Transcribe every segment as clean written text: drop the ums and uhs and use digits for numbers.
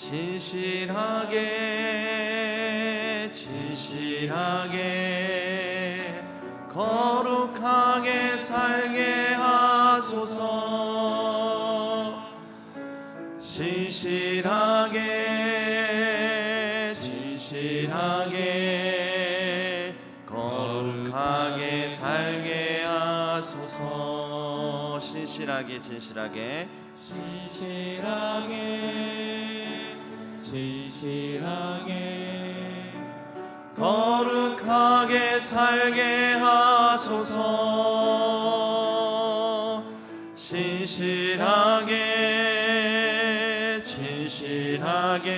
신실하게 진실하게 거룩하게 살게 하소서. 신실하게 진실하게 거룩하게 살게 하소서. 신실하게 진실하게 신실하게 진실하게 거룩하게 살게 하소서. 신실하게 진실하게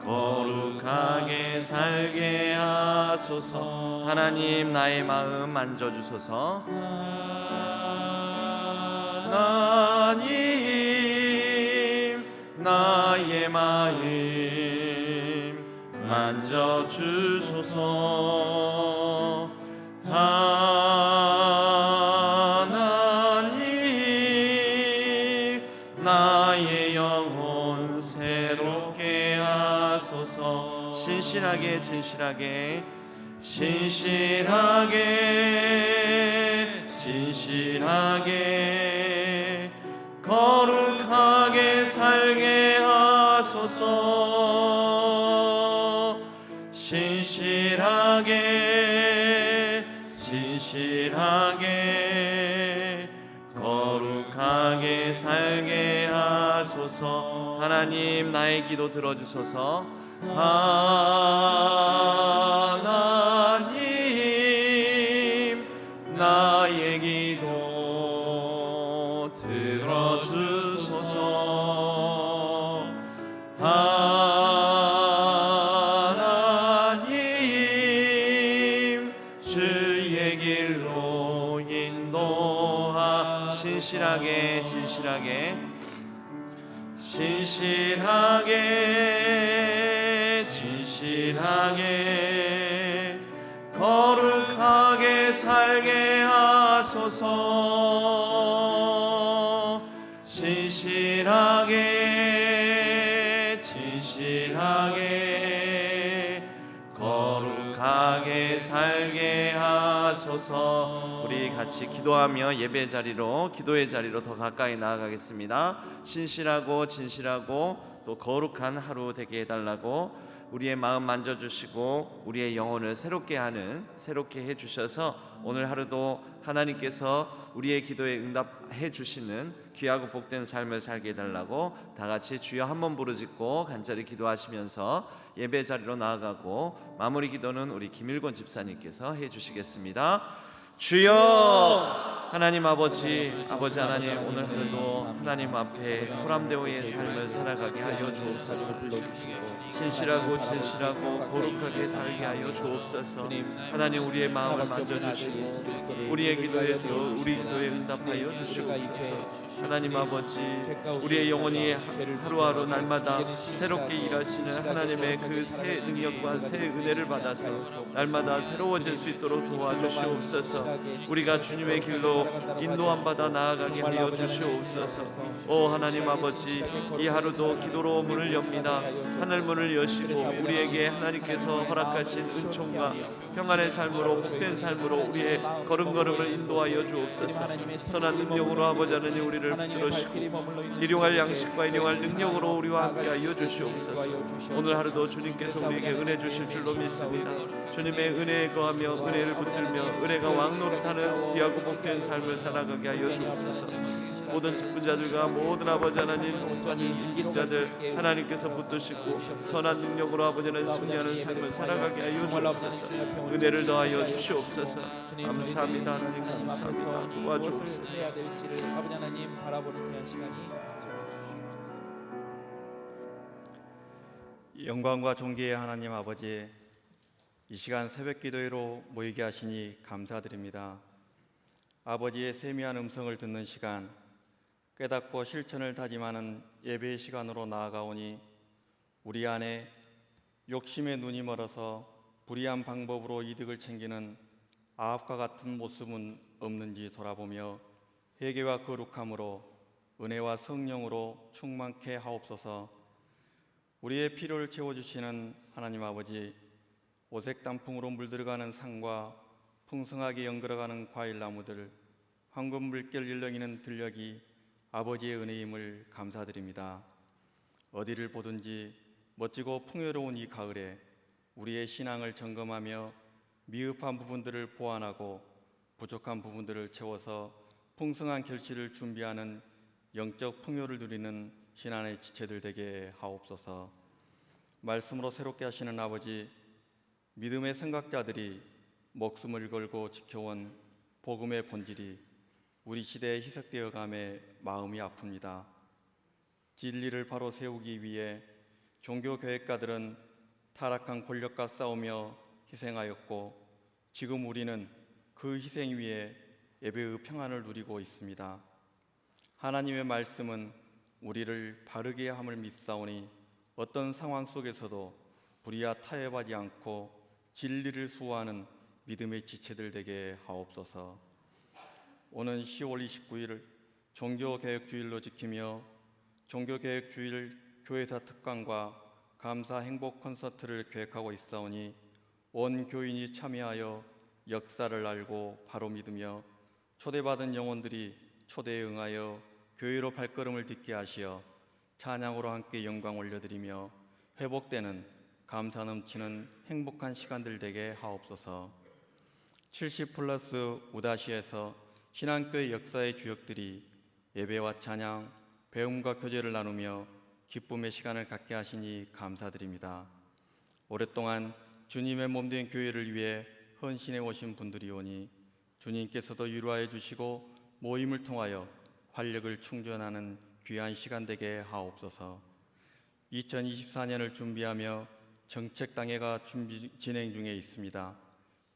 거룩하게 살게 하소서. 하나님 나의 마음 만져주소서. 하나님 나의 마음 만져주소서. 하나님 나의 영혼 새롭게 하소서. 신실하게 진실하게 신실하게 진실하게 거룩하게 살게 하소서. 신실하게 진실하게 거룩하게 살게 하소서. 하나님 나의 기도 들어주소서. 하나님 나의 기도 들어주소서. 하나님 주의 길로 인도하. 신실하게 진실하게 신실하게 진실하게 거룩하게 살게 하소서. 신실하게 진실하게 거룩하게 살게 하소서. 우리 같이 기도하며 예배 자리로, 기도의 자리로 더 가까이 나아가겠습니다. 신실하고 진실하고 또 거룩한 하루 되게 해달라고 우리의 마음 만져주시고 우리의 영혼을 새롭게 해주셔서 오늘 하루도 하나님께서 우리의 기도에 응답해 주시는 귀하고 복된 삶을 살게 해달라고 다 같이 주여 한번 부르짖고 간절히 기도하시면서 예배 자리로 나아가고 마무리 기도는 우리 김일권 집사님께서 해주시겠습니다. 주여 하나님 아버지 하나님, 오늘 하루도 하나님 앞에 호람대오의 삶을 살아가게 하여 주옵소서. 신실하고 진실하고 거룩하게 살게 하여 주옵소서. 하나님 우리의 마음을 만져주시고 우리 기도에 응답하여 주시옵소서. 하나님 아버지, 우리의 영혼이 하루하루 날마다 새롭게 일하시는 하나님의 그 새 능력과 새 은혜를 받아서 날마다 새로워질 수 있도록 도와주시옵소서. 우리가 주님의 길로 인도함 받아 나아가게 하여 주시옵소서. 오 하나님 아버지, 이 하루도 기도로 문을 엽니다. 하늘 문을 여시고 우리에게 하나님께서 허락하신 은총과 평안의 삶으로 복된 삶으로 우리의 걸음걸음을 인도하여 주옵소서. 선한 능력으로 아버지 하나님 우리를 붙들으시고 일용할 양식과 일용할 능력으로 우리와 함께 하여 주시옵소서. 오늘 하루도 주님께서 우리에게 은혜 주실 줄로 믿습니다. 주님의 은혜에 거하며 은혜를 붙들며 은혜가 왕노릇하는 귀하고 복된 삶을 살아가게 하여 주옵소서. 모든 직분자들과 모든 아버지 하나님 인직자들 하나님께서 붙드시고 선한 능력으로 아버지는 승리하는 삶을 살아가게 하여 주옵소서. 은혜를 더하여 주시옵소서. 감사합니다 하나님, 감사합니다. 도와주옵소서. 아버지 하나님 바라보는 귀한 시간이 영광과 존귀의 하나님 아버지, 이 시간 새벽 기도회로 모이게 하시니 감사드립니다. 아버지의 세미한 음성을 듣는 시간, 깨닫고 실천을 다짐하는 예배의 시간으로 나아가오니 우리 안에 욕심의 눈이 멀어서 불의한 방법으로 이득을 챙기는 아합과 같은 모습은 없는지 돌아보며 회개와 거룩함으로 은혜와 성령으로 충만케 하옵소서. 우리의 필요를 채워주시는 하나님 아버지, 오색 단풍으로 물들어가는 산과 풍성하게 연걸어가는 과일나무들, 황금 물결 일렁이는 들녘이 아버지의 은혜임을 감사드립니다. 어디를 보든지 멋지고 풍요로운 이 가을에 우리의 신앙을 점검하며 미흡한 부분들을 보완하고 부족한 부분들을 채워서 풍성한 결실을 준비하는 영적 풍요를 누리는 신앙의 지체들 되게 하옵소서. 말씀으로 새롭게 하시는 아버지, 믿음의 생각자들이 목숨을 걸고 지켜온 복음의 본질이 우리 시대에 희석되어 감에 마음이 아픕니다. 진리를 바로 세우기 위해 종교교역가들은 타락한 권력과 싸우며 희생하였고, 지금 우리는 그 희생 위에 예배의 평안을 누리고 있습니다. 하나님의 말씀은 우리를 바르게 함을 믿사오니 어떤 상황 속에서도 불의와 타협하지 않고 진리를 수호하는 믿음의 지체들 되게 하옵소서. 오는 10월 29일을 종교개혁주일로 지키며 종교개혁주일 교회사 특강과 감사 행복 콘서트를 계획하고 있사오니 온 교인이 참여하여 역사를 알고 바로 믿으며 초대받은 영혼들이 초대에 응하여 교회로 발걸음을 딛게 하시어 찬양으로 함께 영광 올려드리며 회복되는 감사 넘치는 행복한 시간들 되게 하옵소서. 70+ 우다시에서 신앙교회 역사의 주역들이 예배와 찬양, 배움과 교제를 나누며 기쁨의 시간을 갖게 하시니 감사드립니다. 오랫동안 주님의 몸된 교회를 위해 헌신해 오신 분들이 오니 주님께서도 위로하여 주시고 모임을 통하여 활력을 충전하는 귀한 시간 되게 하옵소서. 2024년을 준비하며 정책당회가 진행 중에 있습니다.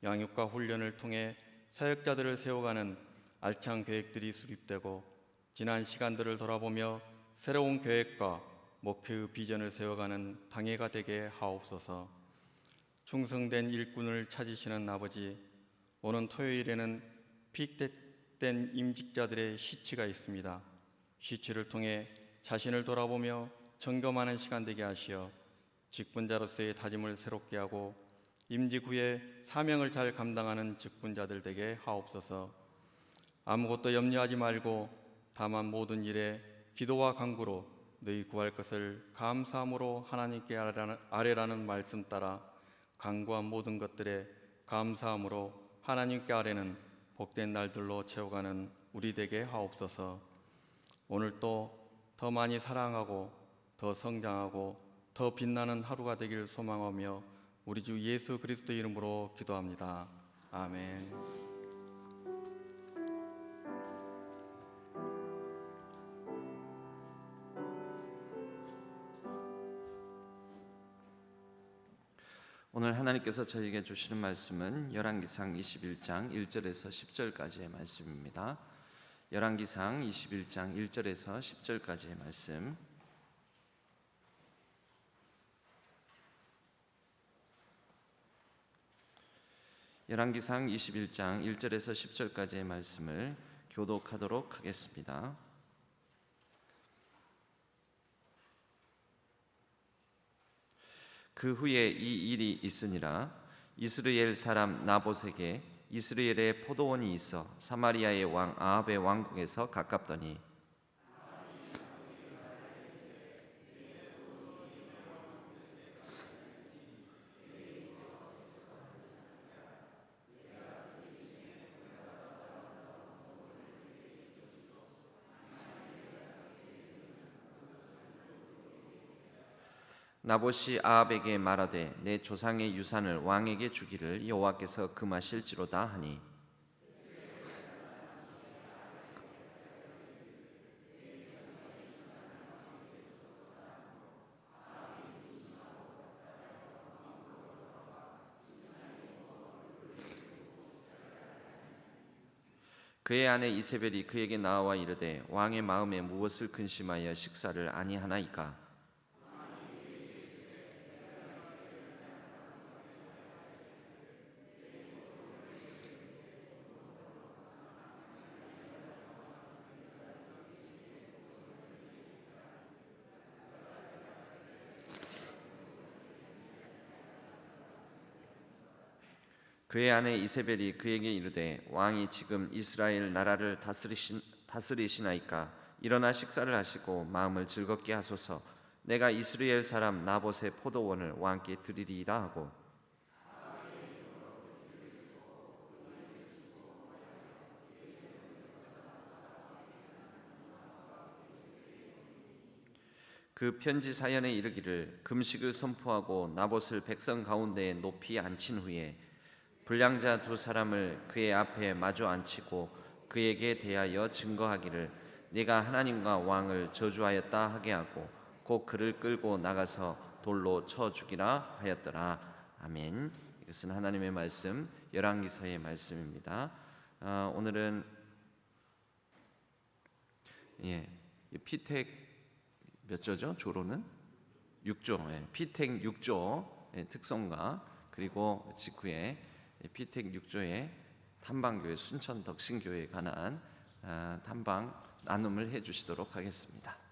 양육과 훈련을 통해 사역자들을 세워가는 알찬 계획들이 수립되고 지난 시간들을 돌아보며 새로운 계획과 목표의 비전을 세워가는 당회가 되게 하옵소서. 충성된 일꾼을 찾으시는 아버지, 오는 토요일에는 픽된 임직자들의 시치가 있습니다. 시치를 통해 자신을 돌아보며 점검하는 시간 되게 하시어 직분자로서의 다짐을 새롭게 하고 임직 후에 사명을 잘 감당하는 직분자들 되게 하옵소서. 아무것도 염려하지 말고 다만 모든 일에 기도와 간구로 너희 구할 것을 감사함으로 하나님께 아뢰라는 말씀 따라 간구한 모든 것들에 감사함으로 하나님께 아뢰는 복된 날들로 채워가는 우리 되게 하옵소서. 오늘 또 더 많이 사랑하고 더 성장하고 더 빛나는 하루가 되길 소망하며 우리 주 예수 그리스도 이름으로 기도합니다. 아멘. 오늘 하나님께서 저에게 주시는 말씀은 열왕기상 21장 1절에서 10절까지의 말씀입니다. 열왕기상 21장 1절에서 10절까지의 말씀. 열왕기상 21장 1절에서 10절까지의 말씀을 교독하도록 하겠습니다. 그 후에 이 일이 있으니라. 이스라엘 사람 나봇에게 이스라엘의 포도원이 있어 사마리아의 왕 아합의 왕국에서 가깝더니 나봇이 아합에게 말하되 내 조상의 유산을 왕에게 주기를 여호와께서 금하실지로다 하니 그의 아내 이세벨이 그에게 나와 이르되 왕의 마음에 무엇을 근심하여 식사를 아니하나이까? 그의 아내 이세벨이 그에게 이르되 왕이 지금 이스라엘 나라를 다스리시나이까 일어나 식사를 하시고 마음을 즐겁게 하소서. 내가 이스라엘 사람 나봇의 포도원을 왕께 드리리이다 하고 그 편지 사연에 이르기를 금식을 선포하고 나봇을 백성 가운데에 높이 앉힌 후에 불량자 두 사람을 그의 앞에 마주 앉히고 그에게 대하여 증거하기를 네가 하나님과 왕을 저주하였다 하게 하고 곧 그를 끌고 나가서 돌로 쳐 죽이라 하였더라. 아멘. 이것은 하나님의 말씀 열왕기서의 말씀입니다. 오늘은 피택 몇 조죠? 조로는 6조. 피택 6조 특성과 그리고 직후에 피택 6조의 탐방교회 순천 덕신교회에 관한 탐방 나눔을 해주시도록 하겠습니다.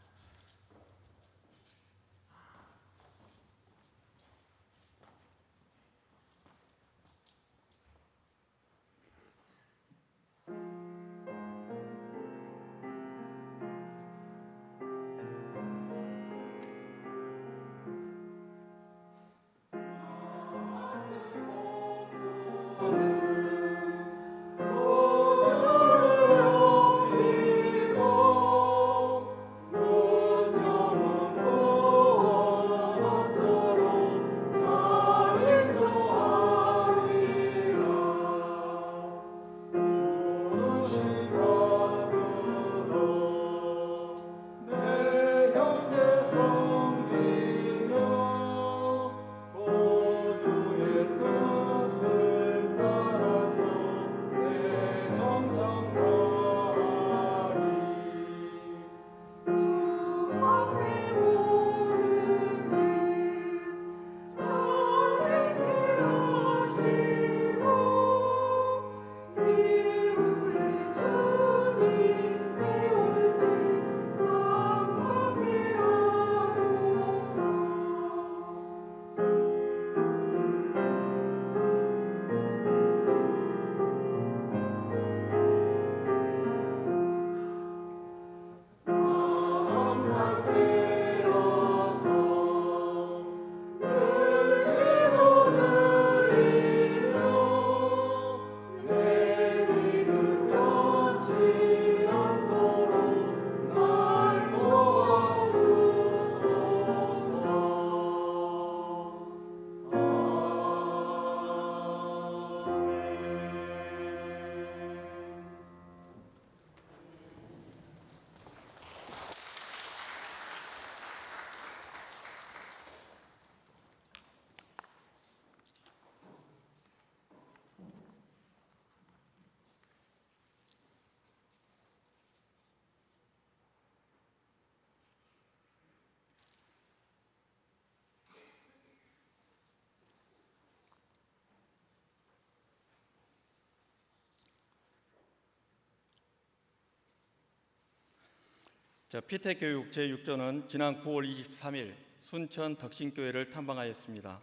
피택교육 제6조는 지난 9월 23일 순천 덕신교회를 탐방하였습니다.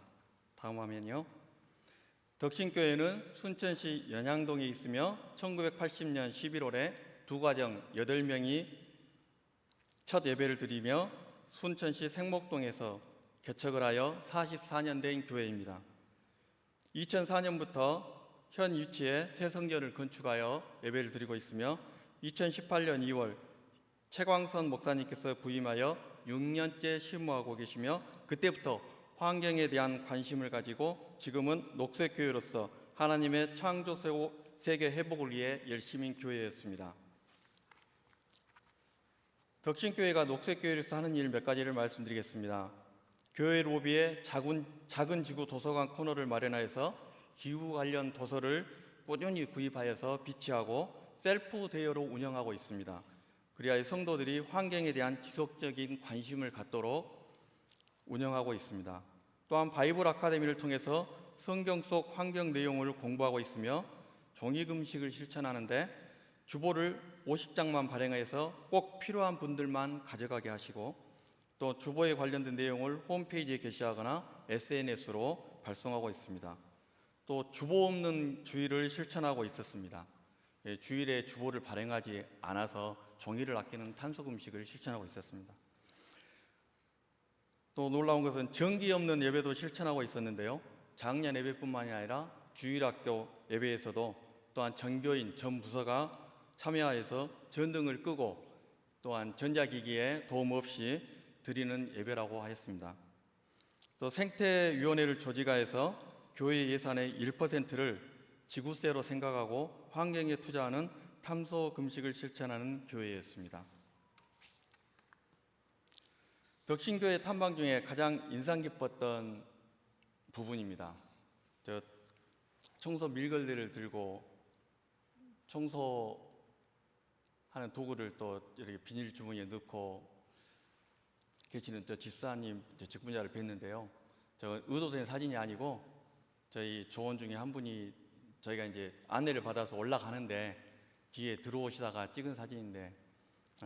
다음 화면이요. 덕신교회는 순천시 연양동에 있으며 1980년 11월에 두 가정 8명이 첫 예배를 드리며 순천시 생목동에서 개척을 하여 44년 된 교회입니다. 2004년부터 현 위치에 새 성전을 건축하여 예배를 드리고 있으며 2018년 2월 최광선 목사님께서 부임하여 6년째 심호하고 계시며 그때부터 환경에 대한 관심을 가지고 지금은 녹색교회로서 하나님의 창조 세계 회복을 위해 열심인 교회였습니다. 덕신교회가 녹색교회로서 하는 일 몇 가지를 말씀드리겠습니다. 교회 로비에 작은 지구 도서관 코너를 마련하여서 기후 관련 도서를 꾸준히 구입하여서 비치하고 셀프 대여로 운영하고 있습니다. 그리하여 성도들이 환경에 대한 지속적인 관심을 갖도록 운영하고 있습니다. 또한 바이블 아카데미를 통해서 성경 속 환경 내용을 공부하고 있으며 종이금식을 실천하는데 주보를 50장만 발행해서 꼭 필요한 분들만 가져가게 하시고 또 주보에 관련된 내용을 홈페이지에 게시하거나 SNS로 발송하고 있습니다. 또 주보 없는 주일을 실천하고 있었습니다. 주일에 주보를 발행하지 않아서 종이를 아끼는 탄속 음식을 실천하고 있었습니다. 또 놀라운 것은 정기 없는 예배도 실천하고 있었는데요. 작년 예배뿐만이 아니라 주일학교 예배에서도 또한 전교인, 전 부서가 참여하여서 전등을 끄고 또한 전자기기에 도움 없이 드리는 예배라고 하였습니다. 또 생태위원회를 조직하여서 교회 예산의 1%를 지구세로 생각하고 환경에 투자하는 탄소 금식을 실천하는 교회였습니다. 덕신교회 탐방 중에 가장 인상 깊었던 부분입니다. 청소 밀걸레를 들고 청소하는 도구를 또 이렇게 비닐 주머니에 넣고 계시는 집사님, 직분자를 뵀는데요. 저 의도된 사진이 아니고 저희 조원 중에 한 분이 저희가 이제 안내를 받아서 올라가는데 뒤에 들어오시다가 찍은 사진인데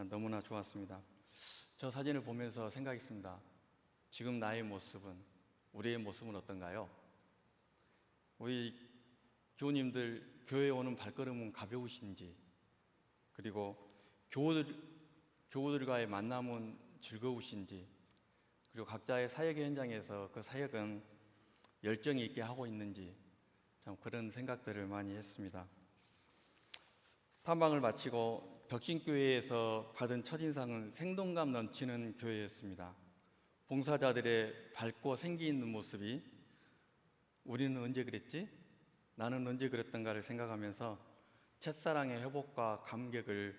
너무나 좋았습니다. 저 사진을 보면서 생각했습니다. 지금 나의 모습은, 우리의 모습은 어떤가요? 우리 교우님들 교회에 오는 발걸음은 가벼우신지, 그리고 교우들과의 만남은 즐거우신지, 그리고 각자의 사역의 현장에서 그 사역은 열정이 있게 하고 있는지 참 그런 생각들을 많이 했습니다. 탐방을 마치고 덕신교회에서 받은 첫인상은 생동감 넘치는 교회였습니다. 봉사자들의 밝고 생기 있는 모습이 우리는 언제 그랬지? 나는 언제 그랬던가를 생각하면서 첫사랑의 회복과 감격을,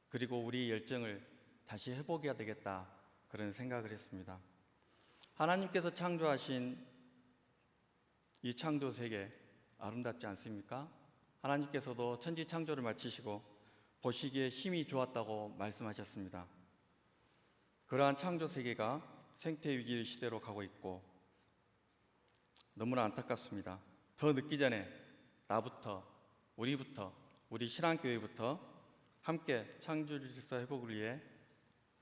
그리고 우리 열정을 다시 회복해야 되겠다, 그런 생각을 했습니다. 하나님께서 창조하신 이 창조 세계 아름답지 않습니까? 하나님께서도 천지 창조를 마치시고 보시기에 힘이 좋았다고 말씀하셨습니다. 그러한 창조 세계가 생태 위기 시대로 가고 있고 너무나 안타깝습니다. 더 늦기 전에 나부터, 우리부터, 우리 신앙교회부터 함께 창조 질서 회복을 위해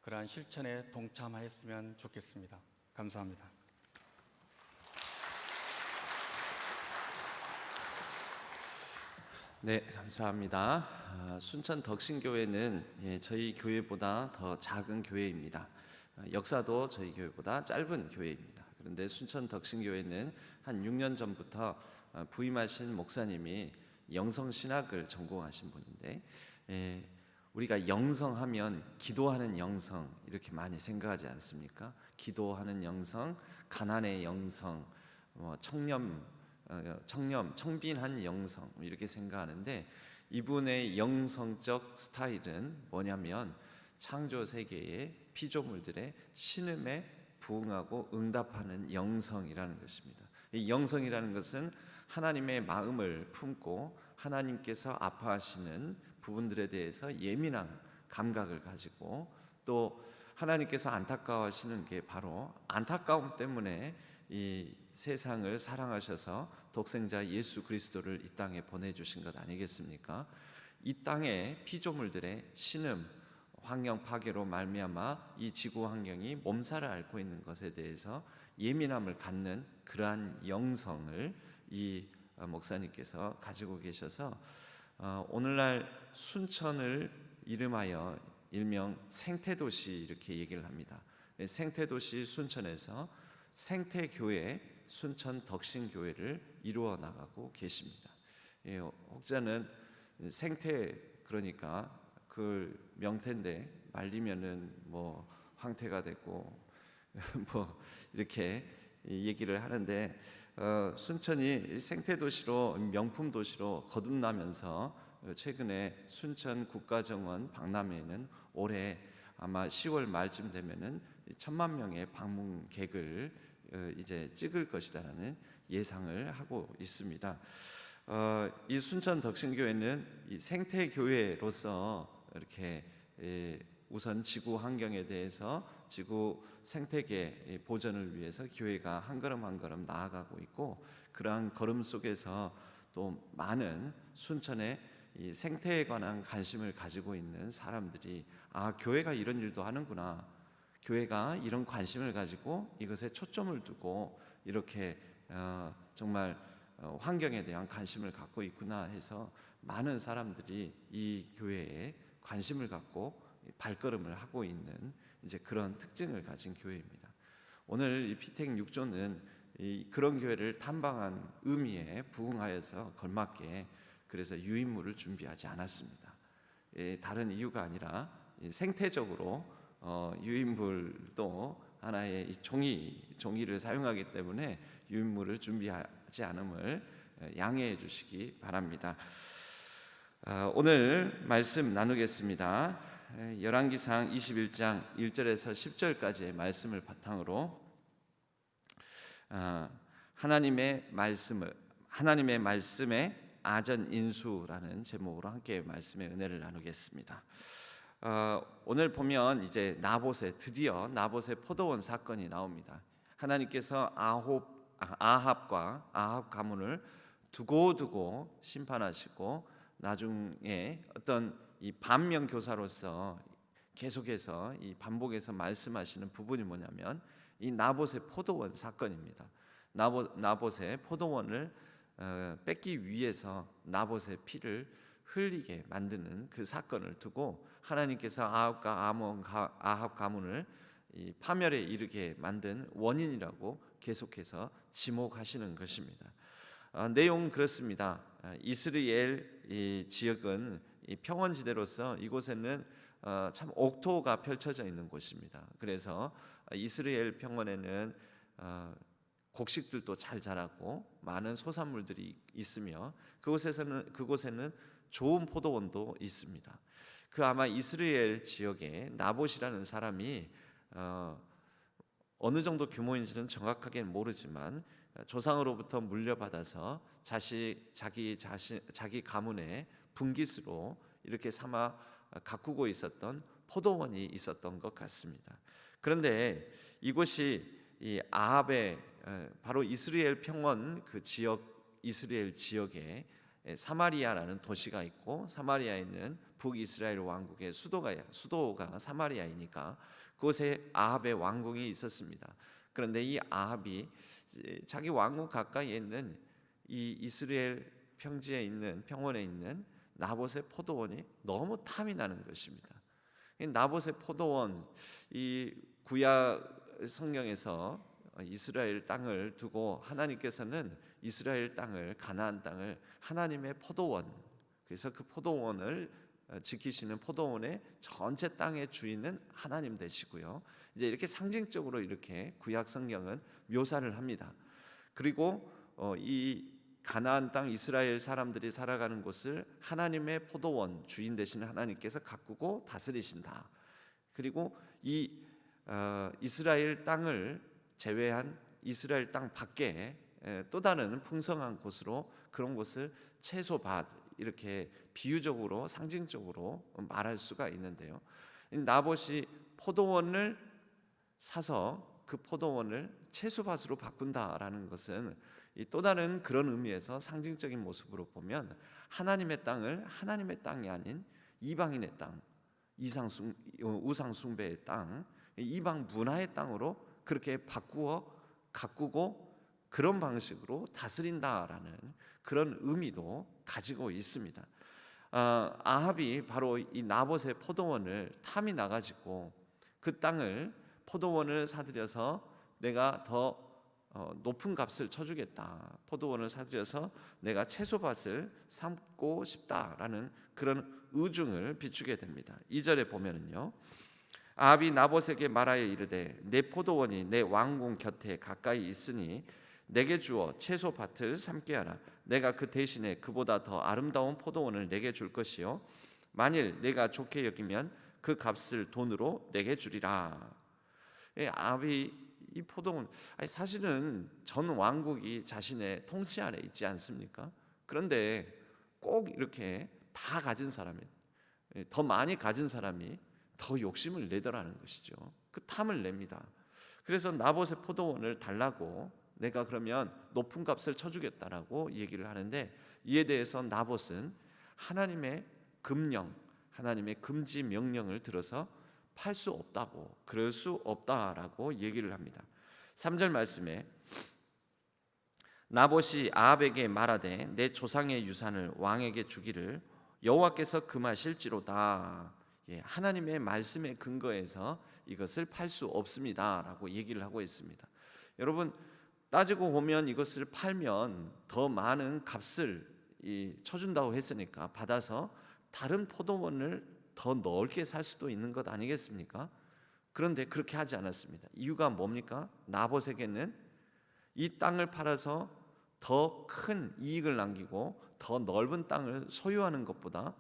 그러한 실천에 동참하였으면 좋겠습니다. 감사합니다. 네, 감사합니다. 순천 덕신교회는 저희 교회보다 더 작은 교회입니다. 역사도 저희 교회보다 짧은 교회입니다. 그런데 순천 덕신교회는 한 6년 전부터 부임하신 목사님이 영성신학을 전공하신 분인데, 우리가 영성하면 기도하는 영성 이렇게 많이 생각하지 않습니까? 기도하는 영성, 가난의 영성, 청빈한 영성 이렇게 생각하는데, 이분의 영성적 스타일은 뭐냐면 창조 세계의 피조물들의 신음에 부응하고 응답하는 영성이라는 것입니다. 이 영성이라는 것은 하나님의 마음을 품고 하나님께서 아파하시는 부분들에 대해서 예민한 감각을 가지고, 또 하나님께서 안타까워하시는 게 바로 안타까움 때문에 이 세상을 사랑하셔서 독생자 예수 그리스도를 이 땅에 보내주신 것 아니겠습니까? 이 땅의 피조물들의 신음, 환경 파괴로 말미암아 이 지구 환경이 몸살을 앓고 있는 것에 대해서 예민함을 갖는 그러한 영성을 이 목사님께서 가지고 계셔서 오늘날 순천을 이름하여 일명 생태도시 이렇게 얘기를 합니다. 생태도시 순천에서 생태교회 순천 덕신교회를 이루어 나가고 계십니다. 혹자는 생태 그러니까 그 명태인데 말리면은 뭐 황태가 되고 뭐 이렇게 얘기를 하는데, 순천이 생태도시로 명품 도시로 거듭나면서 최근에 순천 국가정원 박람회는 올해 아마 10월 말쯤 되면은 1,000만 명의 방문객을 이제 찍을 것이라는 예상을 하고 있습니다. 이 순천 덕신교회는 이 생태교회로서 이렇게 우선 지구 환경에 대해서 지구 생태계 보전을 위해서 교회가 한 걸음 한 걸음 나아가고 있고, 그러한 걸음 속에서 또 많은 순천의 이 생태에 관한 관심을 가지고 있는 사람들이 교회가 이런 일도 하는구나, 교회가 이런 관심을 가지고 이것에 초점을 두고 이렇게 정말 환경에 대한 관심을 갖고 있구나 해서 많은 사람들이 이 교회에 관심을 갖고 발걸음을 하고 있는 이제 그런 특징을 가진 교회입니다. 오늘 이 피택 6조는 그런 교회를 탐방한 의미에 부응하여서 걸맞게 그래서 유인물을 준비하지 않았습니다. 다른 이유가 아니라 생태적으로 유인물도 하나의 종이를 사용하기 때문에 유인물을 준비하지 않음을 양해해 주시기 바랍니다. 오늘 말씀 나누겠습니다. 열왕기상 21장 1절에서 10절까지의 말씀을 바탕으로 하나님의 말씀의 아전인수라는 제목으로 함께 말씀의 은혜를 나누겠습니다. 오늘 보면 이제 드디어 나봇의 포도원 사건이 나옵니다. 하나님께서 아합 가문을 두고 심판하시고 나중에 어떤 이 반면 교사로서 계속해서 이 반복해서 말씀하시는 부분이 뭐냐면 이 나봇의 포도원 사건입니다. 나봇의 포도원을 뺏기 위해서 나봇의 피를 흘리게 만드는 그 사건을 두고 하나님께서 아합 가문을 이 파멸에 이르게 만든 원인이라고 계속해서 지목하시는 것입니다. 내용은 그렇습니다. 이스라엘 이 지역은 이 평원지대로서 이곳에는 참 옥토가 펼쳐져 있는 곳입니다. 그래서 이스라엘 평원에는 곡식들도 잘 자라고 많은 소산물들이 있으며 그곳에는 좋은 포도원도 있습니다. 아마 이스라엘 지역에 나봇이라는 사람이 어느 정도 규모인지는 정확하게는 모르지만 조상으로부터 물려받아서 자기 가문의 분깃으로 이렇게 삼아 가꾸고 있었던 포도원이 있었던 것 같습니다. 그런데 이곳이 이 아합의 바로 이스라엘 평원 그 지역 이스라엘 지역에 사마리아라는 도시가 있고 사마리아에 있는 북이스라엘 왕국의 수도가 사마리아이니까 그곳에 아합의 왕궁이 있었습니다. 그런데 이 아합이 자기 왕궁 가까이에 있는 이 이스라엘 평원에 있는 나봇의 포도원이 너무 탐이 나는 것입니다. 나봇의 포도원, 이 구약 성경에서 이스라엘 땅을 두고 하나님께서는 이스라엘 땅을 가나안 땅을 하나님의 포도원, 그래서 그 포도원을 지키시는 포도원의 전체 땅의 주인은 하나님 되시고요. 이제 이렇게 상징적으로 이렇게 구약 성경은 묘사를 합니다. 그리고 이 가나안 땅 이스라엘 사람들이 살아가는 곳을 하나님의 포도원 주인 되시는 하나님께서 가꾸고 다스리신다. 그리고 이 이스라엘 땅을 제외한 이스라엘 땅 밖에 또 다른 풍성한 곳으로 그런 곳을 채소밭 이렇게 비유적으로 상징적으로 말할 수가 있는데요. 나봇이 포도원을 사서 그 포도원을 채소밭으로 바꾼다라는 것은 또 다른 그런 의미에서 상징적인 모습으로 보면 하나님의 땅을 하나님의 땅이 아닌 이방인의 땅, 우상 숭배의 땅, 이방 문화의 땅으로 그렇게 가꾸고 그런 방식으로 다스린다라는 그런 의미도 가지고 있습니다. 아합이 바로 이 나봇의 포도원을 탐이 나가지고 그 땅을 포도원을 사들여서 내가 더 높은 값을 쳐주겠다. 포도원을 사들여서 내가 채소밭을 삼고 싶다라는 그런 의중을 비추게 됩니다. 2절에 보면은요. 아합이 나봇에게 말하여 이르되 내 포도원이 내 왕궁 곁에 가까이 있으니 내게 주어 채소밭을 삼게 하라. 내가 그 대신에 그보다 더 아름다운 포도원을 내게 줄 것이요 만일 내가 좋게 여기면 그 값을 돈으로 내게 주리라. 아합이 이 포도원 사실은 전 왕국이 자신의 통치 아래 있지 않습니까? 그런데 꼭 이렇게 다 가진 사람이 더 많이 가진 사람이 더 욕심을 내더라는 것이죠. 그 탐을 냅니다. 그래서 나봇의 포도원을 달라고 내가 그러면 높은 값을 쳐주겠다라고 얘기를 하는데 이에 대해서 나봇은 하나님의 금령, 하나님의 금지 명령을 들어서 팔 수 없다고, 그럴 수 없다라고 얘기를 합니다. 3절 말씀에 나봇이 아합에게 말하되 내 조상의 유산을 왕에게 주기를 여호와께서 금하실지로다. 하나님의 말씀에 근거해서 이것을 팔 수 없습니다라고 얘기를 하고 있습니다. 여러분, 따지고 보면 이것을 팔면 더 많은 값을 쳐준다고 했으니까 받아서 다른 포도원을 더 넓게 살 수도 있는 것 아니겠습니까? 그런데 그렇게 하지 않았습니다. 이유가 뭡니까? 나봇에게는 이 땅을 팔아서 더 큰 이익을 남기고 더 넓은 땅을 소유하는 것보다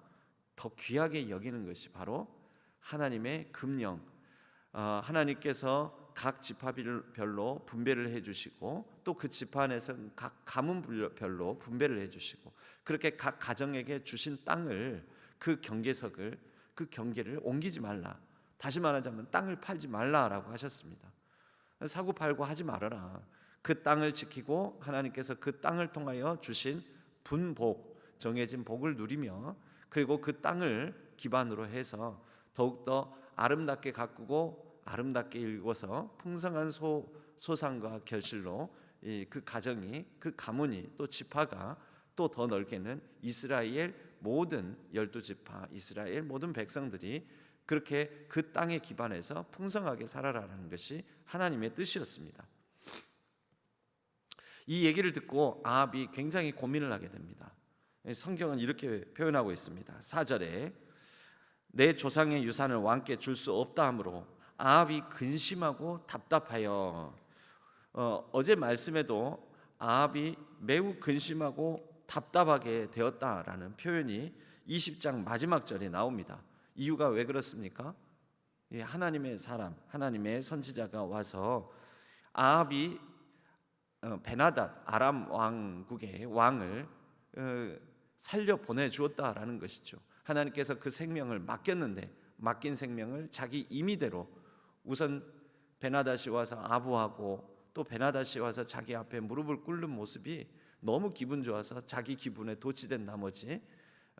더 귀하게 여기는 것이 바로 하나님의 금령, 하나님께서 각 지파별로 분배를 해주시고 또 그 지파 안에서 각 가문별로 분배를 해주시고 그렇게 각 가정에게 주신 땅을 그 경계석을 그 경계를 옮기지 말라. 다시 말하자면 땅을 팔지 말라라고 하셨습니다. 사고 팔고 하지 말아라. 그 땅을 지키고 하나님께서 그 땅을 통하여 주신 분복, 정해진 복을 누리며 그리고 그 땅을 기반으로 해서 더욱더 아름답게 가꾸고 아름답게 일궈서 풍성한 소산과 결실로 그 가정이, 그 가문이, 또 지파가 또 더 넓게는 이스라엘 모든 12지파 이스라엘 모든 백성들이 그렇게 그 땅에 기반해서 풍성하게 살아라는 것이 하나님의 뜻이었습니다. 이 얘기를 듣고 아합이 굉장히 고민을 하게 됩니다. 성경은 이렇게 표현하고 있습니다. 4절에 내 조상의 유산을 왕께 줄 수 없다 하므로 아합이 근심하고 답답하여, 어제 말씀에도 아합이 매우 근심하고 답답하게 되었다라는 표현이 20장 마지막 절에 나옵니다. 이유가 왜 그렇습니까? 하나님의 사람, 하나님의 선지자가 와서 아합이 베나닷 아람 왕국의 왕을 살려 보내주었다라는 것이죠. 하나님께서 그 생명을 맡겼는데 맡긴 생명을 자기 임의대로 우선 베나닷이 와서 아부하고 또 베나닷이 와서 자기 앞에 무릎을 꿇는 모습이 너무 기분 좋아서 자기 기분에 도취된 나머지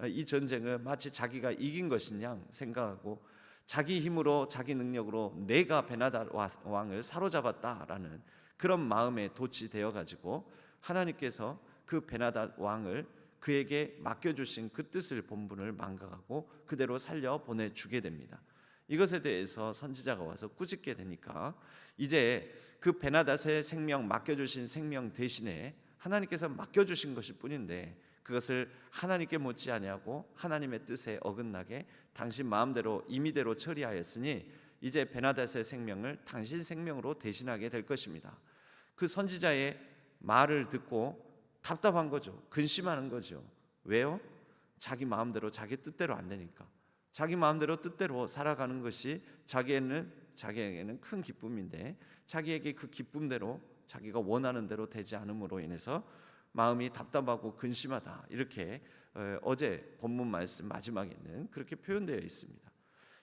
이 전쟁을 마치 자기가 이긴 것인 양 생각하고 자기 힘으로 자기 능력으로 내가 베나닷 왕을 사로잡았다라는 그런 마음에 도취되어 가지고 하나님께서 그 베나닷 왕을 그에게 맡겨주신 그 뜻을 본분을 망각하고 그대로 살려 보내주게 됩니다. 이것에 대해서 선지자가 와서 꾸짖게 되니까 이제 그 베나닷의 생명, 맡겨주신 생명 대신에 하나님께서 맡겨주신 것일 뿐인데 그것을 하나님께 묻지 아니하고 하나님의 뜻에 어긋나게 당신 마음대로 임의대로 처리하였으니 이제 베나닷의 생명을 당신 생명으로 대신하게 될 것입니다. 그 선지자의 말을 듣고 답답한 거죠. 근심하는 거죠. 왜요? 자기 마음대로 자기 뜻대로 안 되니까. 자기 마음대로 뜻대로 살아가는 것이 자기에게는 큰 기쁨인데 자기에게 그 기쁨대로 자기가 원하는 대로 되지 않음으로 인해서 마음이 답답하고 근심하다. 이렇게 어제 본문 말씀 마지막에는 그렇게 표현되어 있습니다.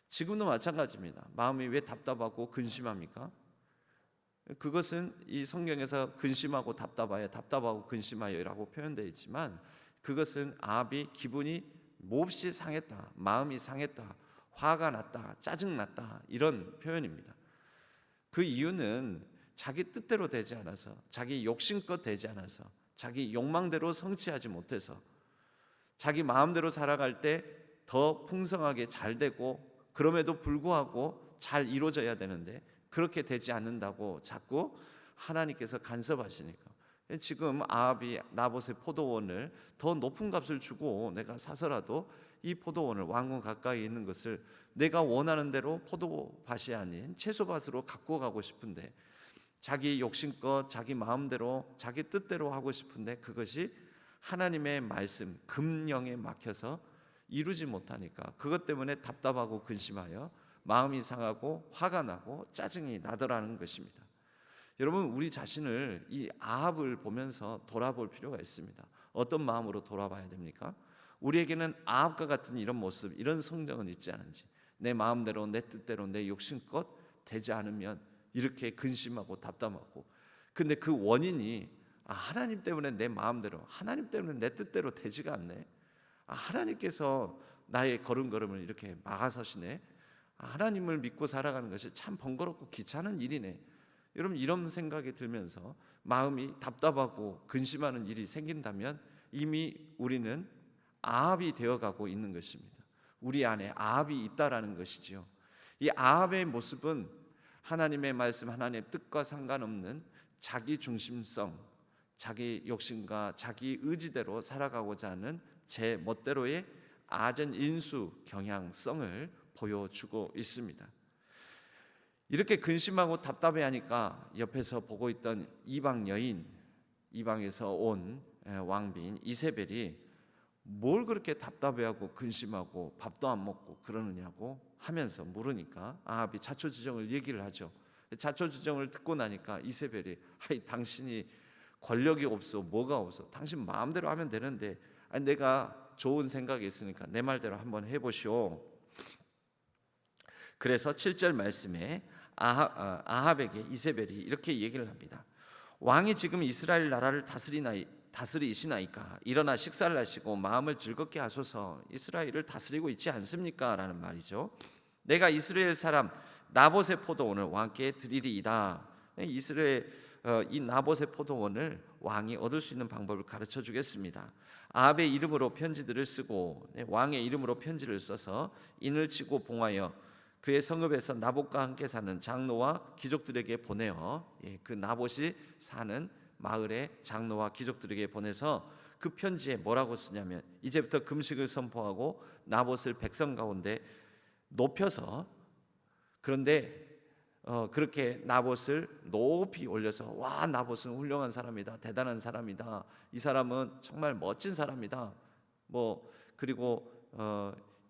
지금도 마찬가지입니다. 마음이 왜 답답하고 근심합니까? 그것은 이 성경에서 근심하고 답답하여, 답답하고 근심하여라고 표현되어 있지만 그것은 아합이 기분이 몹시 상했다, 마음이 상했다, 화가 났다, 짜증났다 이런 표현입니다. 그 이유는 자기 뜻대로 되지 않아서, 자기 욕심껏 되지 않아서, 자기 욕망대로 성취하지 못해서 자기 마음대로 살아갈 때 더 풍성하게 잘 되고 그럼에도 불구하고 잘 이루어져야 되는데 그렇게 되지 않는다고 자꾸 하나님께서 간섭하시니까 지금 아합이 나봇의 포도원을 더 높은 값을 주고 내가 사서라도 이 포도원을 왕궁 가까이 있는 것을 내가 원하는 대로 포도밭이 아닌 채소밭으로 갖고 가고 싶은데 자기 욕심껏 자기 마음대로 자기 뜻대로 하고 싶은데 그것이 하나님의 말씀 금령에 막혀서 이루지 못하니까 그것 때문에 답답하고 근심하여 마음이 상하고 화가 나고 짜증이 나더라는 것입니다. 여러분, 우리 자신을 이 아합을 보면서 돌아볼 필요가 있습니다. 어떤 마음으로 돌아봐야 됩니까? 우리에게는 아합과 같은 이런 모습, 이런 성정은 있지 않은지, 내 마음대로 내 뜻대로 내 욕심껏 되지 않으면 이렇게 근심하고 답답하고, 근데 그 원인이 하나님 때문에 내 마음대로, 하나님 때문에 내 뜻대로 되지가 않네. 하나님께서 나의 걸음걸음을 이렇게 막아서시네. 하나님을 믿고 살아가는 것이 참 번거롭고 귀찮은 일이네. 여러분 이런 생각이 들면서 마음이 답답하고 근심하는 일이 생긴다면 이미 우리는 아합이 되어가고 있는 것입니다. 우리 안에 아합이 있다라는 것이지요. 이 아합의 모습은 하나님의 말씀, 하나님의 뜻과 상관없는 자기 중심성, 자기 욕심과 자기 의지대로 살아가고자 하는 제 멋대로의 아전 인수 경향성을 보여주고 있습니다. 이렇게 근심하고 답답해하니까 옆에서 보고 있던 이방 여인, 이방에서 온 왕비인 이세벨이 뭘 그렇게 답답해하고 근심하고 밥도 안 먹고 그러느냐고 하면서 물으니까 아합이 자초지종을 얘기를 하죠. 자초지종을 듣고 나니까 이세벨이 당신이 권력이 없어 뭐가 없어 당신 마음대로 하면 되는데 내가 좋은 생각이 있으니까 내 말대로 한번 해보시오. 그래서 7절 말씀에 아합에게 이세벨이 이렇게 얘기를 합니다. 왕이 지금 이스라엘 나라를 다스리시나이까? 일어나 식사를 하시고 마음을 즐겁게 하소서. 이스라엘을 다스리고 있지 않습니까? 라는 말이죠. 내가 이스라엘 사람 나봇의 포도원을 왕께 드리리이다. 이 나봇의 포도원을 왕이 얻을 수 있는 방법을 가르쳐 주겠습니다. 아합의 이름으로 편지들을 쓰고 왕의 이름으로 편지를 써서 인을 치고 봉하여 그의 성읍에서 나봇과 함께 사는 장로와 귀족들에게 보내어 그 나봇이 사는 마을의 장로와 귀족들에게 보내서 그 편지에 뭐라고 쓰냐면 이제부터 금식을 선포하고 나봇을 백성 가운데 높여서 그런데 그렇게 나봇을 높이 올려서 와 나봇은 훌륭한 사람이다 대단한 사람이다 이 사람은 정말 멋진 사람이다 그리고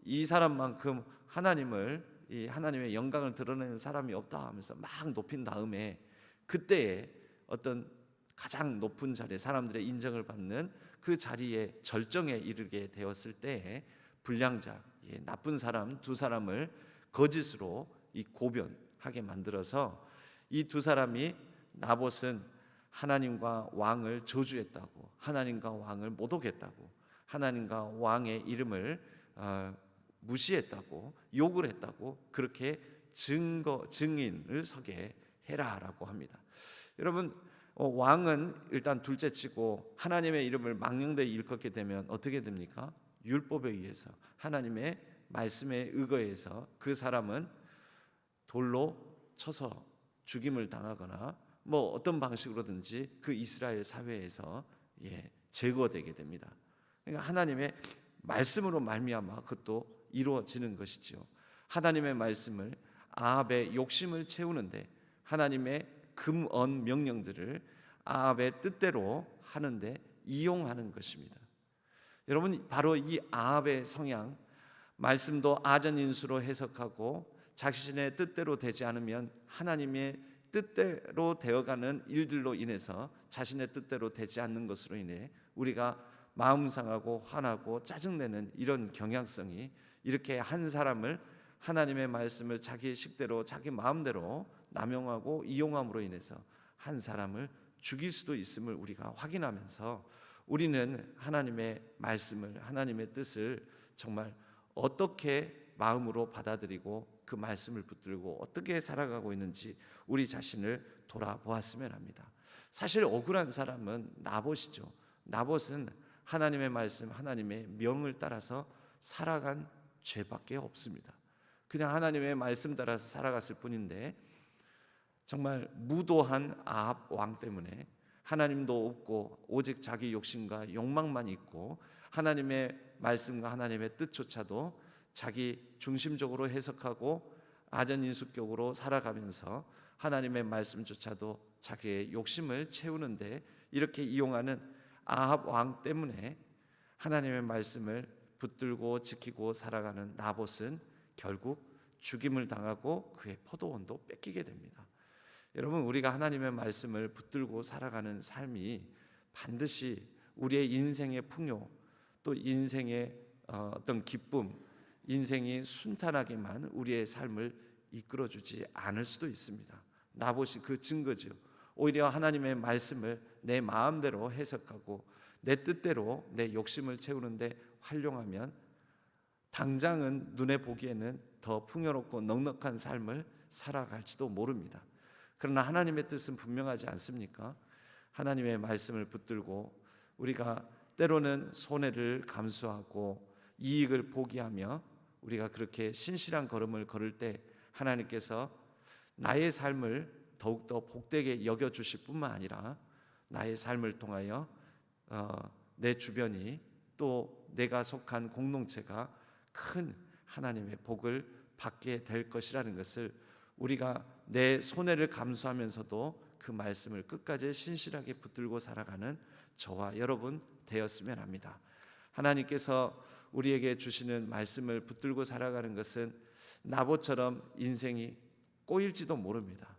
이 사람만큼 하나님의 영광을 드러내는 사람이 없다 하면서 막 높인 다음에 그때에 어떤 가장 높은 자리에 사람들의 인정을 받는 그 자리에 절정에 이르게 되었을 때에 불량자 나쁜 사람 두 사람을 거짓으로 고변하게 만들어서 이 두 사람이 나봇은 하나님과 왕을 저주했다고 하나님과 왕을 모독했다고 하나님과 왕의 이름을 무시했다고 욕을 했다고 그렇게 증인을 서게 해라라고 합니다. 여러분 왕은 일단 둘째치고 하나님의 이름을 망령되이 일컫게 되면 어떻게 됩니까? 율법에 의해서 하나님의 말씀에 의거해서 그 사람은 돌로 쳐서 죽임을 당하거나 어떤 방식으로든지 그 이스라엘 사회에서 제거되게 됩니다. 그러니까 하나님의 말씀으로 말미암아 그것도 이루어지는 것이죠. 하나님의 말씀을 아합의 욕심을 채우는데 하나님의 금언 명령들을 아합의 뜻대로 하는데 이용하는 것입니다. 여러분 바로 이 아합의 성향 말씀도 아전인수로 해석하고 자신의 뜻대로 되지 않으면 하나님의 뜻대로 되어가는 일들로 인해서 자신의 뜻대로 되지 않는 것으로 인해 우리가 마음 상하고 화나고 짜증내는 이런 경향성이 이렇게 한 사람을 하나님의 말씀을 자기 식대로 자기 마음대로 남용하고 이용함으로 인해서 한 사람을 죽일 수도 있음을 우리가 확인하면서 우리는 하나님의 말씀을 하나님의 뜻을 정말 어떻게 마음으로 받아들이고 그 말씀을 붙들고 어떻게 살아가고 있는지 우리 자신을 돌아보았으면 합니다. 사실 억울한 사람은 나봇이죠. 나봇은 하나님의 말씀 하나님의 명을 따라서 살아간 죄밖에 없습니다. 그냥 하나님의 말씀 따라서 살아갔을 뿐인데 정말 무도한 아합 왕 때문에 하나님도 없고 오직 자기 욕심과 욕망만 있고 하나님의 말씀과 하나님의 뜻조차도 자기 중심적으로 해석하고 아전인수격으로 살아가면서 하나님의 말씀조차도 자기의 욕심을 채우는데 이렇게 이용하는 아합 왕 때문에 하나님의 말씀을 붙들고 지키고 살아가는 나봇은 결국 죽임을 당하고 그의 포도원도 뺏기게 됩니다. 여러분 우리가 하나님의 말씀을 붙들고 살아가는 삶이 반드시 우리의 인생의 풍요 또 인생의 어떤 기쁨 인생이 순탄하게만 우리의 삶을 이끌어주지 않을 수도 있습니다. 나봇이 그 증거죠. 오히려 하나님의 말씀을 내 마음대로 해석하고 내 뜻대로 내 욕심을 채우는데 활용하면 당장은 눈에 보기에는 더 풍요롭고 넉넉한 삶을 살아갈지도 모릅니다. 그러나 하나님의 뜻은 분명하지 않습니까? 하나님의 말씀을 붙들고 우리가 때로는 손해를 감수하고 이익을 포기하며 우리가 그렇게 신실한 걸음을 걸을 때 하나님께서 나의 삶을 더욱더 복되게 여겨주실 뿐만 아니라 나의 삶을 통하여 내 주변이 또 내가 속한 공동체가 큰 하나님의 복을 받게 될 것이라는 것을 우리가 내 손해를 감수하면서도 그 말씀을 끝까지 신실하게 붙들고 살아가는 저와 여러분 되었으면 합니다. 하나님께서 우리에게 주시는 말씀을 붙들고 살아가는 것은 나봇처럼 인생이 꼬일지도 모릅니다.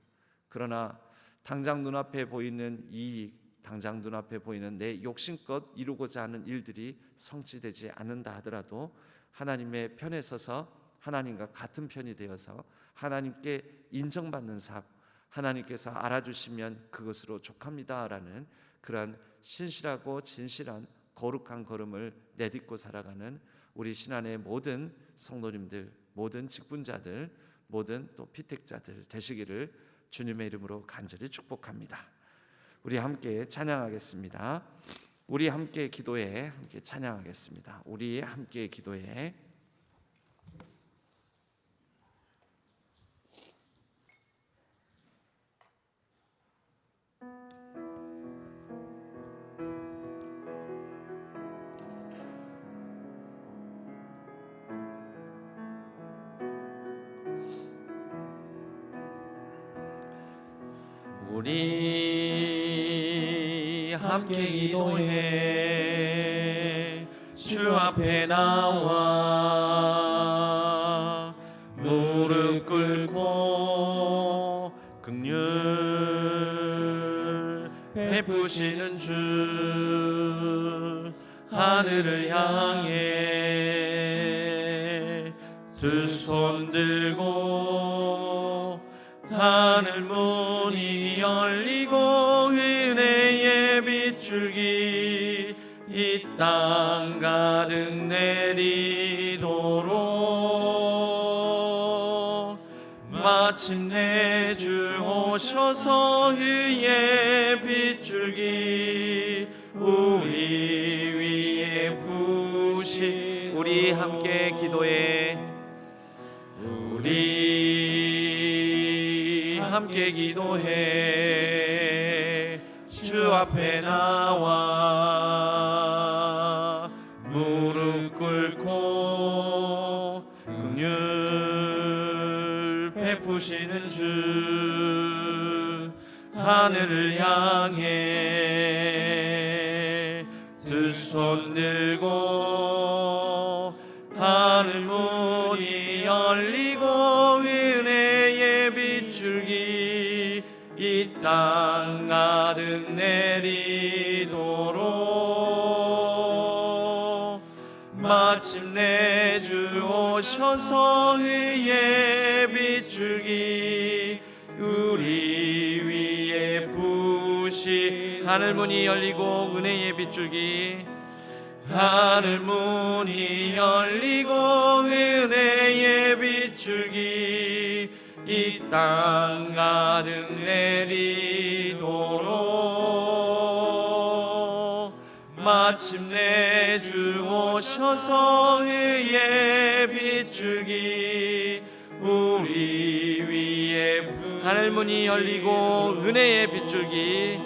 그러나 당장 눈앞에 보이는 이익, 당장 눈앞에 보이는 내 욕심껏 이루고자 하는 일들이 성취되지 않는다 하더라도 하나님의 편에 서서 하나님과 같은 편이 되어서 하나님께 인정받는 삶, 하나님께서 알아주시면 그것으로 족합니다라는 그러한 신실하고 진실한 거룩한 걸음을 내딛고 살아가는 우리 신안의 모든 성도님들, 모든 직분자들, 모든 또 피택자들 되시기를 주님의 이름으로 간절히 축복합니다. 우리 함께 찬양하겠습니다. 우리 함께 기도해 함께 찬양하겠습니다. 우리 함께 기도해. 우리 함께 기도해 주 앞에 나와 무릎 꿇고 긍휼 베푸시는 주 하늘을 향해 두 손 들고 하늘 문이 열리고 은혜의 빗줄기 이 땅 가득 내리도록 마침내 주 오셔서 의의 빗줄기 우리 위에 부으시. 우리 함께 기도해. 우리 함께 기도해 주 앞에 나와 무릎 꿇고 긍휼 베푸시는 주 하늘을 향해 두 손 들고 하늘 문이 열리고 은혜의 빗줄기 이 땅 가득 내리도록 마침내 주 오셔서 의의 빗줄기 우리 위에 부으시. 하늘 문이 열리고 은혜의 빗줄기 하늘 문이 열리고 은혜의 빗줄기 이 땅 가득 내리도록 마침내 주 오셔서 의의 빗줄기 우리 위에 하늘 문이 열리고 은혜의 빗줄기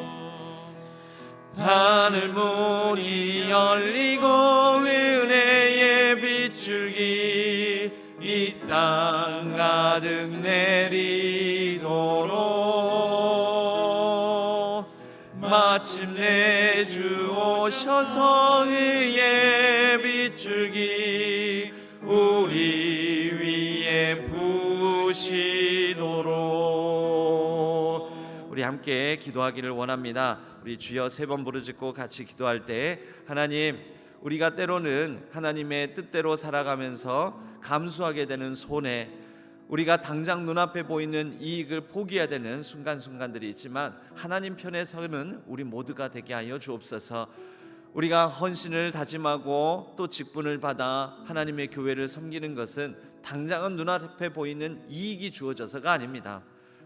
하늘 문이 열리고 은혜의 빗줄기 이 땅 가득 내리도록 마침내 주 오셔서 의의 빗줄기 우리 위에 부으시도록. 우리 함께 기도하기를 원합니다. 우리 주여 세 번 부르짖고 같이 기도할 때 하나님, 우리가 때로는 하나님의 뜻대로 살아가면서 감수하게 되는 손해, 우리가 당장 눈앞에 보이는 이익을 포기해야 되는 순간순간들이 있지만 하나님 편에 서는 우리 모두가 되게 하여 주옵소서. 우리가 헌신을 다짐하고 또 직분을 받아 하나님의 교회를 섬기는 것은 당장은 눈앞에 보이는 이익이 주어져서가 아닙니다.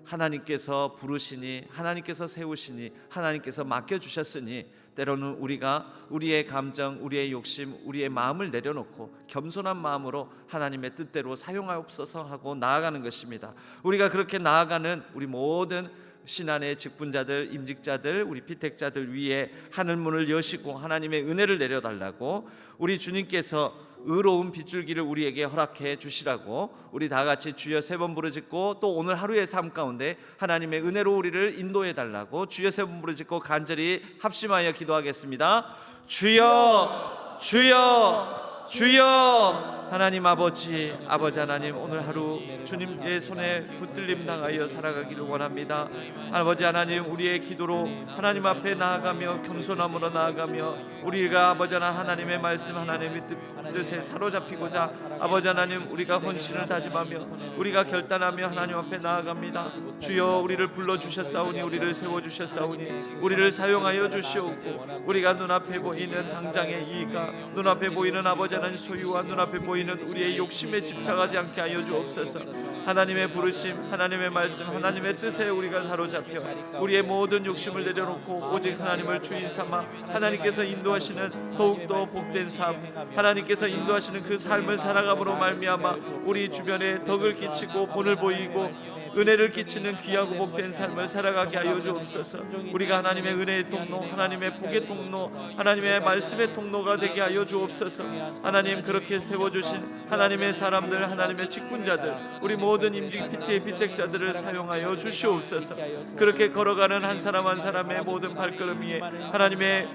하나님께서 부르시니, 하나님께서 세우시니, 하나님께서 맡겨주셨으니 때로는 우리가 우리의 감정, 우리의 욕심, 우리의 마음을 내려놓고 겸손한 마음으로 하나님의 뜻대로 사용하옵소서 하고 나아가는 것입니다. 우리가 그렇게 나아가는 우리 모든 신안의 직분자들, 임직자들, 우리 피택자들 위에 하늘 문을 여시고 하나님의 은혜를 내려달라고, 우리 주님께서 의로운 빗줄기를 우리에게 허락해 주시라고 우리 다 같이 주여 3번 부르짖고, 또 오늘 하루의 삶 가운데 하나님의 은혜로 우리를 인도해 달라고 주여 3번 부르짖고 간절히 합심하여 기도하겠습니다. 주여, 주여, 주여. 하나님 아버지, 아버지 하나님, 오늘 하루 주님의 손에 붙들림 당하여 살아가기를 원합니다. 아버지 하나님, 우리의 기도로 하나님 앞에 나아가며 겸손함으로 나아가며 우리가 아버지 하나님의 말씀, 하나님의 뜻에 사로잡히고자 아버지 하나님, 우리가 헌신을 다짐하며 우리가 결단하며 하나님 앞에 나아갑니다. 주여, 우리를 불러주셨사오니, 우리를 세워주셨사오니 우리를 사용하여 주시옵고, 우리가 눈앞에 보이는 당장의 이익과 눈앞에 보이는 아버지 하나님 소유와 눈앞에 보이는 우리의 욕심에 집착하지 않게 하여 주옵소서. 하나님의 부르심, 하나님의 말씀, 하나님의 뜻에 우리가 사로잡혀 우리의 모든 욕심을 내려놓고 오직 하나님을 주인 삼아 하나님께서 인도하시는 더욱더 복된 삶, 하나님께서 인도하시는 그 삶을 살아감으로 말미암아 우리 주변에 덕을 끼치고 본을 보이고 은혜를 끼치는 귀하고 복된 삶을 살아가게 하여 주옵소서. 우리가 하나님의 은혜의 통로, 하나님의 복의 통로, 하나님의 말씀의 통로가 되게 하여 주옵소서. 하나님, 그렇게 세워주신 하나님의 사람들, 하나님의 직분자들, 우리 모든 임직 PT의 피택자들을 사용하여 주시옵소서. 그렇게 걸어가는 한 사람 한 사람의 모든 발걸음 위에 하나님의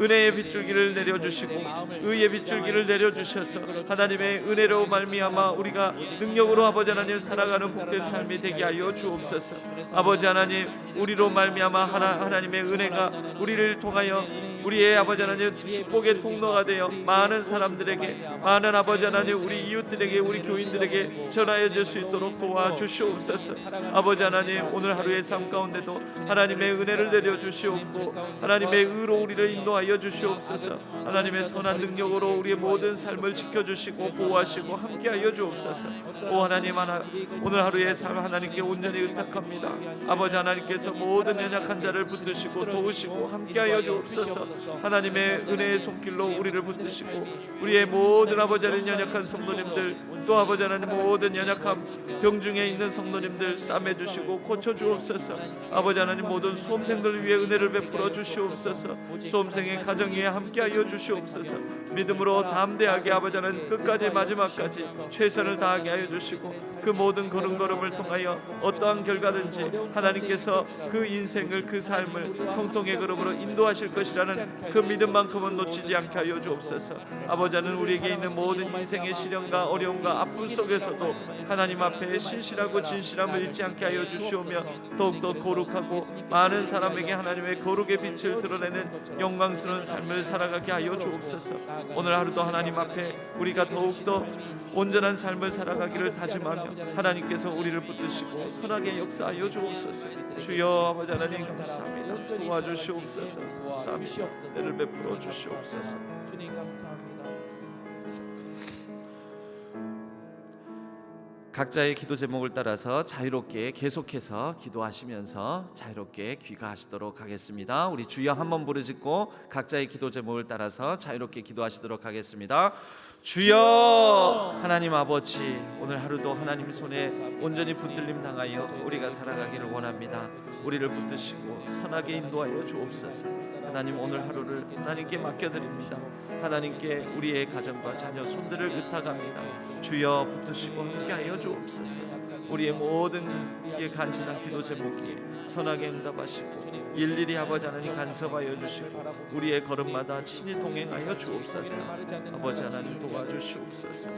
은혜의 빗줄기를 내려주시고 의의 빗줄기를 내려주셔서 하나님의 은혜로 말미암아 우리가 능력으로 아버지 하나님 살아가는 복된 삶이 되게 하여 주옵소서. 아버지 하나님, 우리로 말미암아 하나님의 은혜가 우리를 통하여 우리의 아버지 하나님 축복의 통로가 되어 많은 사람들에게, 많은 아버지 하나님 우리 이웃들에게, 우리 교인들에게 전하여 줄 수 있도록 도와주시옵소서. 아버지 하나님, 오늘 하루의 삶 가운데도 하나님의 은혜를 내려주시옵고 하나님의 의로 우리를 인도하여 주시옵소서. 하나님의 선한 능력으로 우리의 모든 삶을 지켜주시고 보호하시고 함께하여 주옵소서. 오 하나님, 오늘 하루의 삶 하나님께 온전히 의탁합니다. 아버지 하나님께서 모든 연약한 자를 붙드시고 도우시고 함께하여 주옵소서. 하나님의 은혜의 손길로 우리를 붙드시고 우리의 모든 아버지 하나님 연약한 성도님들, 또 아버지 하나님 모든 연약한 병중에 있는 성도님들 싸매 주시고 고쳐 주옵소서. 아버지 하나님, 모든 수험생들 위해 은혜를 베풀어 주시옵소서. 수험생의 가정 위에 함께하여 주시옵소서. 믿음으로 담대하게 아버지 하나님 끝까지 마지막까지 최선을 다하게 하여 주시고 그 모든 걸음걸음을 통하여 어떠한 결과든지 하나님께서 그 인생을, 그 삶을 형통의 걸음으로 인도하실 것이라는 그 믿음만큼은 놓치지 않게 하여 주옵소서. 아버지 하나님, 우리에게 있는 모든 인생의 시련과 어려움과 아픔 속에서도 하나님 앞에 신실하고 진실함을 잃지 않게 하여 주시오며 더욱더 거룩하고 많은 사람에게 하나님의 거룩의 빛을 드러내는 영광스러운 삶을 살아가게 하여 주옵소서. 오늘 하루도 하나님 앞에 우리가 더욱더 온전한 삶을 살아가기를 다짐하며 하나님께서 우리를 붙드시고 선하게 역사하여 주옵소서. 주여 아버지 하나님 감사합니다. 도와주시옵소서. 감사합니다. 은혜를 베풀어 주시옵소서. 주님 감사합니다. 각자의 기도 제목을 따라서 자유롭게 계속해서 기도하시면서 자유롭게 귀가하시도록 하겠습니다. 우리 주여 한번 부르짖고 각자의 기도 제목을 따라서 자유롭게 기도하시도록 하겠습니다. 주여, 하나님 아버지, 오늘 하루도 하나님 손에 온전히 붙들림 당하여 우리가 살아가기를 원합니다. 우리를 붙드시고 선하게 인도하여 주옵소서. 하나님, 오늘 하루를 하나님께 맡겨드립니다. 하나님께 우리의 가정과 자녀 손들을 의탁합니다. 주여 붙드시고 함께하여 주옵소서. 우리의 모든 간절한 기도 제목이 선하게 응답하시고 일일이 아버지 하나님 간섭하여 주시고 우리의 걸음마다 친히 동행하여 주옵소서. 아버지 하나님 도와주시옵소서.